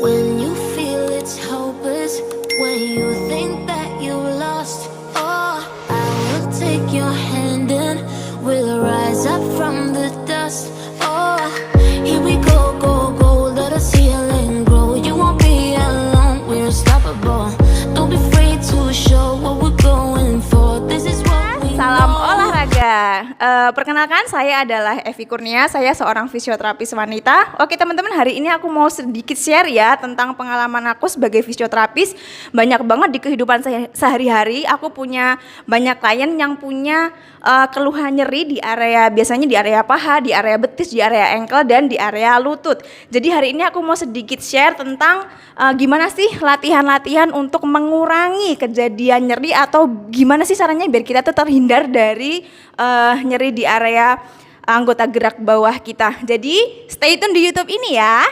When you feel it's hopeless, when you think that you lost, oh, I will take your hand and we'll rise up from the dust. Oh, here we go, go, go, let us heal and grow. You won't be alone, we're unstoppable. Don't be afraid to show what we're going for. This is what we Salam know. olahraga. Perkenalkan, saya adalah Evi Kurnia. Saya seorang fisioterapis wanita. Oke teman-teman, hari ini aku mau sedikit share ya tentang pengalaman aku sebagai fisioterapis. Banyak banget di kehidupan saya sehari-hari. Aku punya banyak klien yang punya keluhan nyeri di area, biasanya di area paha, di area betis, di area ankle, dan di area lutut. Jadi hari ini aku mau sedikit share tentang gimana sih latihan-latihan untuk mengurangi kejadian nyeri, atau gimana sih caranya biar kita tuh terhindar dari nyeri di area anggota gerak bawah kita. Jadi stay tune di YouTube ini ya.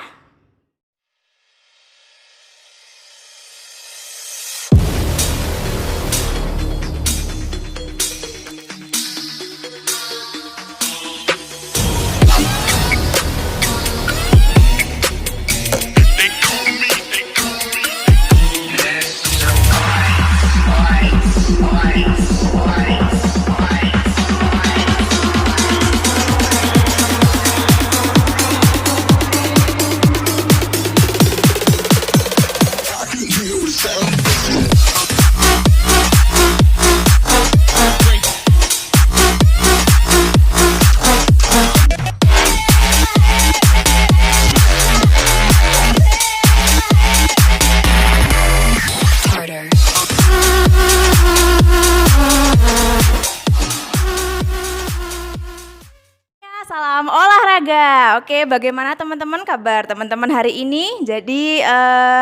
Salam olahraga. Oke, bagaimana teman-teman kabar teman-teman hari ini? Jadi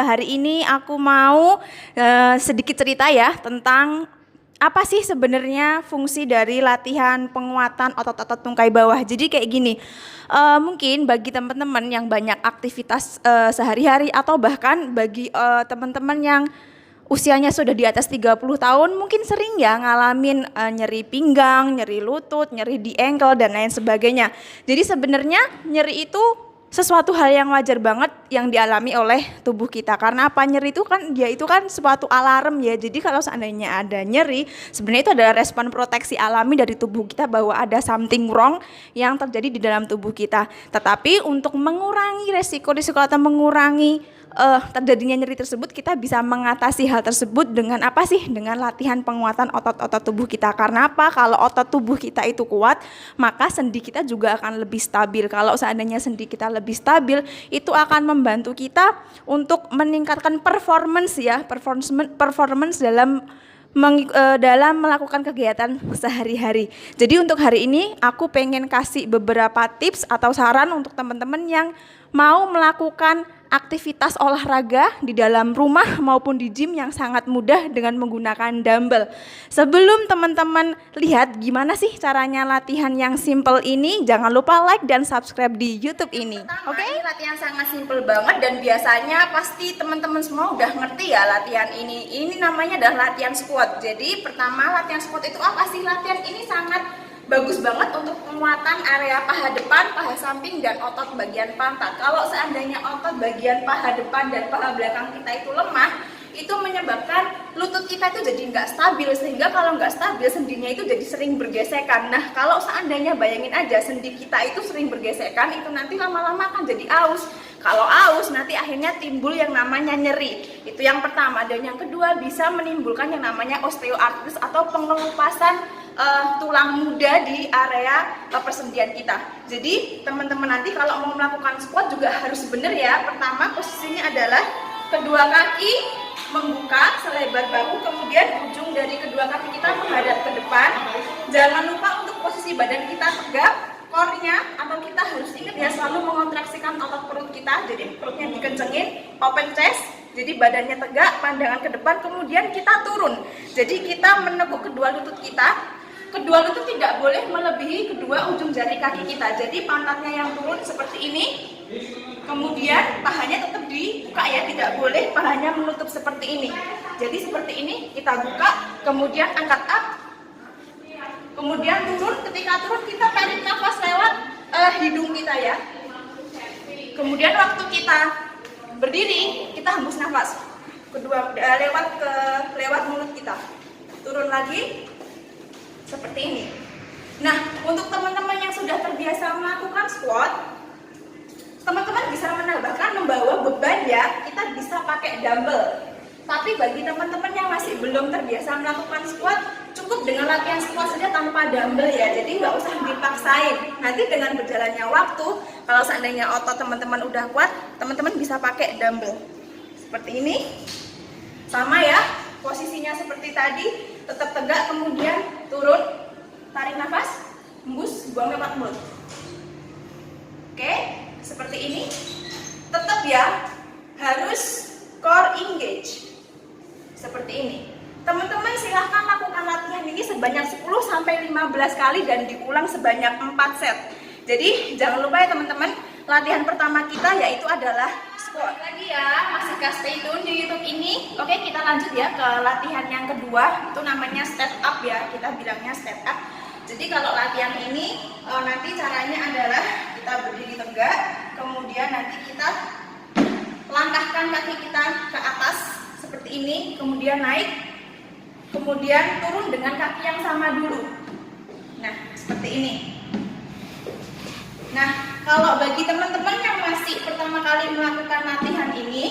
hari ini aku mau sedikit cerita ya tentang apa sih sebenarnya fungsi dari latihan penguatan otot-otot tungkai bawah. Jadi kayak gini, mungkin bagi teman-teman yang banyak aktivitas sehari-hari, atau bahkan bagi teman-teman yang usianya sudah di atas 30 tahun, mungkin sering ya ngalamin nyeri pinggang, nyeri lutut, nyeri di ankle, dan lain sebagainya. Jadi sebenarnya nyeri itu sesuatu hal yang wajar banget yang dialami oleh tubuh kita. Karena apa? Nyeri itu kan, dia itu kan suatu alarm ya. Jadi kalau seandainya ada nyeri, sebenarnya itu adalah respon proteksi alami dari tubuh kita bahwa ada something wrong yang terjadi di dalam tubuh kita. Tetapi untuk mengurangi resiko-risiko atau mengurangi terjadinya nyeri tersebut, kita bisa mengatasi hal tersebut dengan apa sih? Dengan latihan penguatan otot-otot tubuh kita. Karena apa? Kalau otot tubuh kita itu kuat, maka sendi kita juga akan lebih stabil. Kalau seandainya sendi kita lebih stabil, itu akan membantu kita untuk meningkatkan performance ya, performance dalam melakukan kegiatan sehari-hari. Jadi untuk hari ini aku pengen kasih beberapa tips atau saran untuk teman-teman yang mau melakukan aktivitas olahraga di dalam rumah maupun di gym yang sangat mudah dengan menggunakan dumbbell. Sebelum teman-teman lihat gimana sih caranya latihan yang simple ini, jangan lupa like dan subscribe di YouTube ini. Oke? Ini latihan sangat simple banget dan biasanya pasti teman-teman semua udah ngerti ya latihan ini. Ini namanya adalah latihan squat. Jadi pertama, latihan squat itu apa sih? Latihan ini sangat bagus banget untuk penguatan area paha depan, paha samping, dan otot bagian pantat. Kalau seandainya otot bagian paha depan dan paha belakang kita itu lemah, itu menyebabkan lutut kita itu jadi nggak stabil, sehingga kalau nggak stabil sendinya itu jadi sering bergesekan. Nah, kalau seandainya bayangin aja sendi kita itu sering bergesekan, itu nanti lama-lama akan jadi aus. Kalau aus nanti akhirnya timbul yang namanya nyeri. Itu yang pertama. Dan yang kedua, bisa menimbulkan yang namanya osteoartritis atau pengelupasan tulang muda di area persendian kita. Jadi teman-teman nanti kalau mau melakukan squat juga harus benar ya. Pertama, posisinya adalah kedua kaki membuka selebar bahu, kemudian ujung dari kedua kaki kita menghadap ke depan. Jangan lupa untuk posisi badan kita tegak, core-nya, atau kita harus ingat ya selalu mengontraksikan otot perut kita. Jadi perutnya dikencengin, open chest. Jadi badannya tegak, pandangan ke depan, kemudian kita turun. Jadi kita meneguk kedua lutut kita. Kedua lutut tidak boleh melebihi kedua ujung jari kaki kita. Jadi pantatnya yang turun seperti ini. Kemudian pahanya tetap dibuka ya, tidak boleh pahanya menutup seperti ini. Jadi seperti ini kita buka, kemudian angkat up. Kemudian turun, ketika turun kita tarik nafas lewat hidung kita ya. Kemudian waktu kita Berdiri, kita hembus nafas. Kedua lewat mulut kita. Turun lagi seperti ini. Nah, untuk teman-teman yang sudah terbiasa melakukan squat, teman-teman bisa menambahkan membawa beban ya. Kita bisa pakai dumbbell. Tapi bagi teman-teman yang masih belum terbiasa melakukan squat, cukup dengan latihan squat saja tanpa dumbbell ya. Jadi nggak usah dipaksain. Nanti dengan berjalannya waktu, kalau seandainya otot teman-teman udah kuat, teman-teman bisa pakai dumbbell. Seperti ini. Sama ya, posisinya seperti tadi, tetap tegak, kemudian turun, tarik nafas, hembus, buang lewat mulut. Oke, seperti ini. Tetap ya, harus core engage. Seperti ini. Teman-teman silahkan lakukan latihan ini sebanyak 10-15 kali dan diulang sebanyak 4 set. Jadi jangan lupa ya teman-teman, latihan pertama kita yaitu adalah squat. Lagi ya, masih stay tune di YouTube ini. Oke, kita lanjut ya ke latihan yang kedua. Itu namanya step up ya, kita bilangnya step up. Jadi kalau latihan ini nanti caranya adalah kita berdiri tegak, kemudian nanti kita langkahkan kaki kita ke atas seperti ini, kemudian naik, kemudian turun dengan kaki yang sama dulu. Nah, seperti ini. Nah, kalau bagi teman-teman yang masih pertama kali melakukan latihan ini,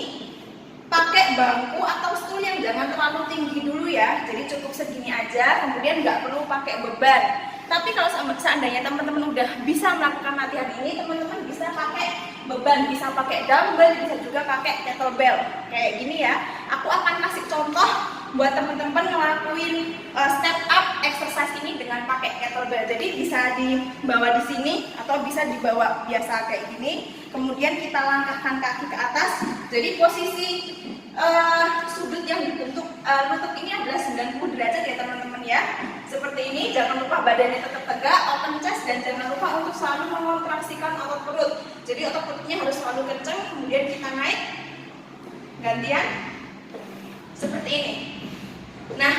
pakai bangku atau stool yang jangan terlalu tinggi dulu ya. Jadi cukup segini aja, kemudian nggak perlu pakai beban. Tapi kalau seandainya teman-teman udah bisa melakukan latihan ini, teman-teman bisa pakai beban, bisa pakai dumbbell, bisa juga pakai kettlebell. Kayak gini ya. Aku akan kasih contoh buat teman-teman ngelakuin step up exercise ini dengan pakai kettlebell. Jadi bisa dibawa di sini atau bisa dibawa biasa kayak gini. Kemudian kita langkahkan kaki ke atas. Jadi posisi sudut yang dibentuk lutut ini adalah 90 derajat ya teman-teman ya. Seperti ini, jangan lupa badannya tetap tegak, open chest, dan jangan lupa untuk selalu mengontraksikan otot perut. Jadi otot perutnya harus selalu kencang, kemudian kita naik, gantian, seperti ini. Nah,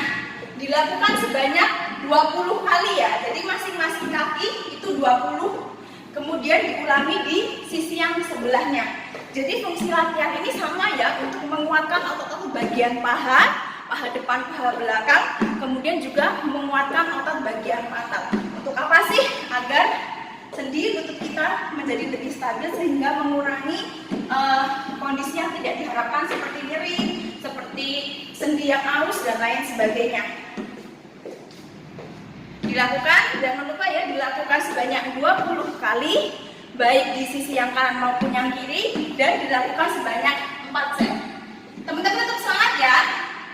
dilakukan sebanyak 20 kali ya, jadi masing-masing kaki itu 20, kemudian diulangi di sisi yang sebelahnya. Jadi fungsi latihan ini sama ya, untuk menguatkan otot-otot bagian paha depan, paha belakang, kemudian juga menguatkan otot bagian pantat. Untuk apa sih? Agar sendi lutut kita menjadi lebih stabil sehingga mengurangi kondisi yang tidak diharapkan seperti nyeri, seperti sendi yang halus dan lain sebagainya. Dilakukan, jangan lupa ya, dilakukan sebanyak 20 kali, baik di sisi yang kanan maupun yang kiri, dan dilakukan sebanyak 4 set. Teman-teman tetap semangat ya.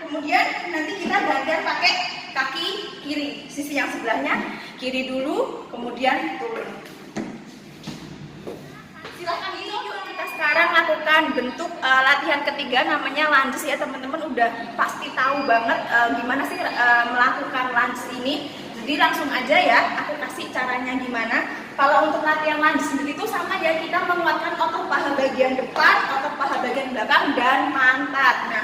Kemudian nanti kita gantian pakai kaki kiri, sisi yang sebelahnya, kiri dulu, kemudian turun. Silahkan ini yuk kita sekarang lakukan bentuk latihan ketiga, namanya lunges ya teman-teman. Udah pasti tahu banget gimana sih melakukan lunges ini. Jadi langsung aja ya, aku kasih caranya gimana. Kalau untuk latihan lunges sendiri itu sama ya, kita menguatkan otot paha bagian depan, otot paha bagian belakang, dan pantat. Nah,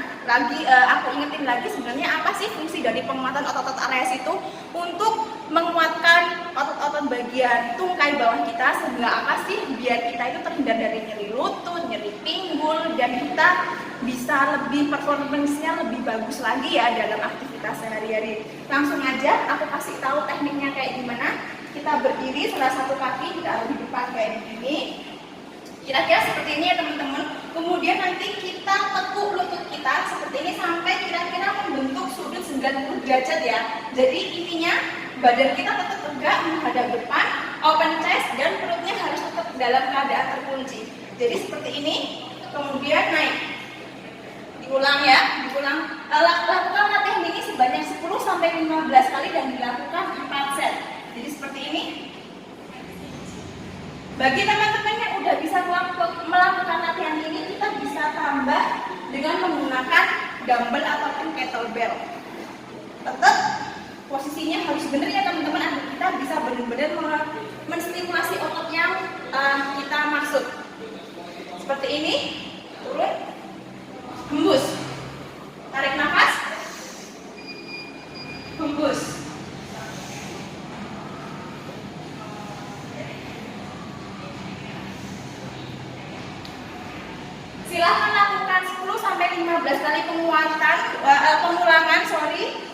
aku ingetin lagi sebenarnya apa sih fungsi dari penguatan otot-otot area itu untuk menguatkan otot-otot bagian tungkai bawah kita, sehingga apa sih? Biar kita itu terhindar dari nyeri lutut, nyeri pinggul, dan kita bisa lebih performance-nya lebih bagus lagi ya dalam aktivitas sehari-hari. Langsung aja aku kasih tahu tekniknya kayak gimana. Kita berdiri, salah satu kaki kita di depan kayak gini. Kira-kira seperti ini ya teman-teman. Kemudian nanti kita tekuk lutut kita seperti ini sampai kira-kira membentuk sudut 90 derajat ya. Jadi intinya badan kita tetap tegak menghadap depan, open chest, dan perutnya harus tetap dalam keadaan terkunci. Jadi seperti ini, kemudian naik. Diulang ya, diulang. Lakukan latihan ini sebanyak 10-15 kali dan dilakukan 4 set. Jadi seperti ini. Bagi teman-teman yang udah bisa melakukan latihan ini, kita bisa tambah dengan menggunakan dumbbell ataupun kettlebell. Tetap posisinya harus benar ya teman-teman, agar kita bisa benar-benar menstimulasi otot yang kita maksud. Seperti ini, turun, hembus, tarik nafas, hembus. Silahkan sampai 15 kali pengulangan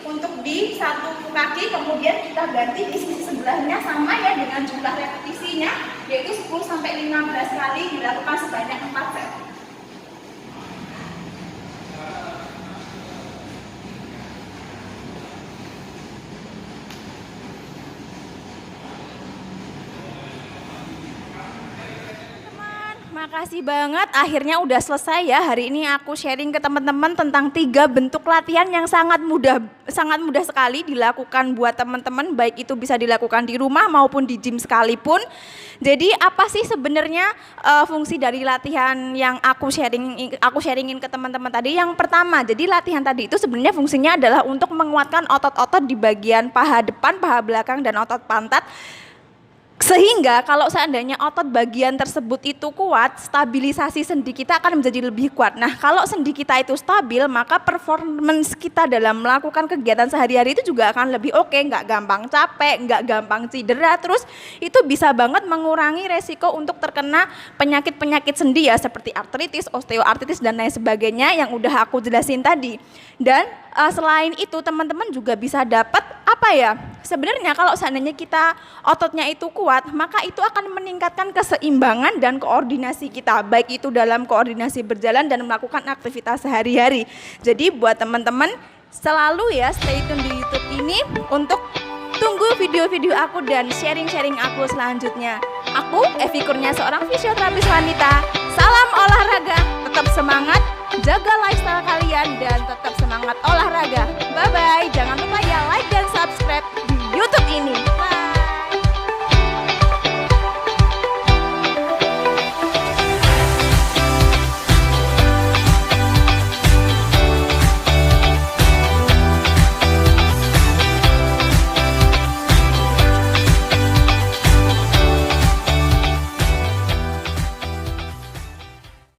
untuk di satu kaki, kemudian kita ganti di sisi sebelahnya sama ya dengan jumlah repetisinya yaitu 10 sampai 15 kali dilakukan sebanyak 4 set. Makasih banget, akhirnya udah selesai ya. Hari ini aku sharing ke teman-teman tentang 3 bentuk latihan yang sangat mudah sekali dilakukan buat teman-teman, baik itu bisa dilakukan di rumah maupun di gym sekalipun. Jadi apa sih sebenarnya fungsi dari latihan yang aku sharingin ke teman-teman tadi? Yang pertama, jadi latihan tadi itu sebenarnya fungsinya adalah untuk menguatkan otot-otot di bagian paha depan, paha belakang, dan otot pantat. Sehingga kalau seandainya otot bagian tersebut itu kuat, stabilisasi sendi kita akan menjadi lebih kuat. Nah, kalau sendi kita itu stabil, maka performance kita dalam melakukan kegiatan sehari-hari itu juga akan lebih oke, nggak gampang capek, nggak gampang cedera. Terus itu bisa banget mengurangi resiko untuk terkena penyakit-penyakit sendi ya, seperti artritis, osteoartritis, dan lain sebagainya yang udah aku jelasin tadi. Dan selain itu teman-teman juga bisa dapat apa ya, sebenarnya kalau seandainya kita ototnya itu kuat, maka itu akan meningkatkan keseimbangan dan koordinasi kita, baik itu dalam koordinasi berjalan dan melakukan aktivitas sehari-hari. Jadi buat teman-teman selalu ya stay tune di YouTube ini untuk tunggu video-video aku dan sharing-sharing aku selanjutnya. Aku Evi Kurnia, seorang fisioterapis wanita. Salam olahraga, tetap semangat, jaga lifestyle kalian dan tetap semangat olahraga. Bye-bye, jangan lupa ya like dan subscribe di YouTube ini.